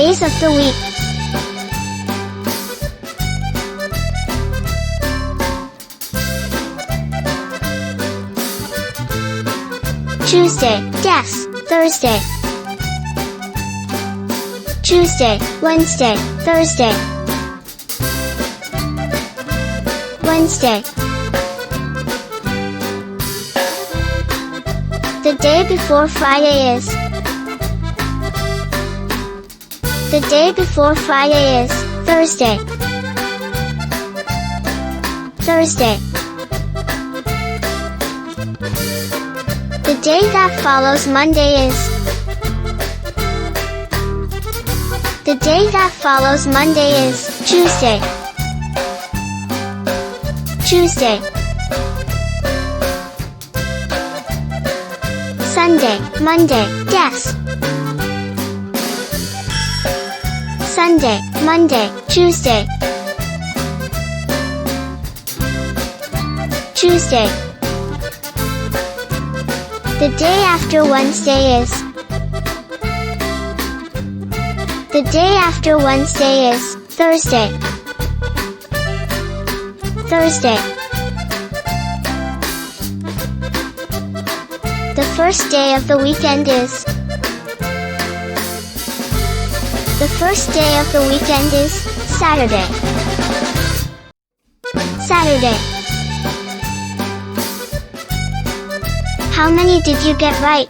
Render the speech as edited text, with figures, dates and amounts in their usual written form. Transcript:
days of the week. Tuesday, yes, Thursday. Tuesday, Wednesday, Thursday. Wednesday. The day before Friday is. The day before Friday is Thursday. Thursday. The day that follows Monday is. The day that follows Monday is Tuesday. Tuesday. Sunday, Monday, yes. Sunday, Monday, Tuesday. Tuesday. The day after Wednesday is. The day after Wednesday is Thursday. Thursday. The first day of the weekend is. The first day of the weekend is Saturday. Saturday. How many did you get right?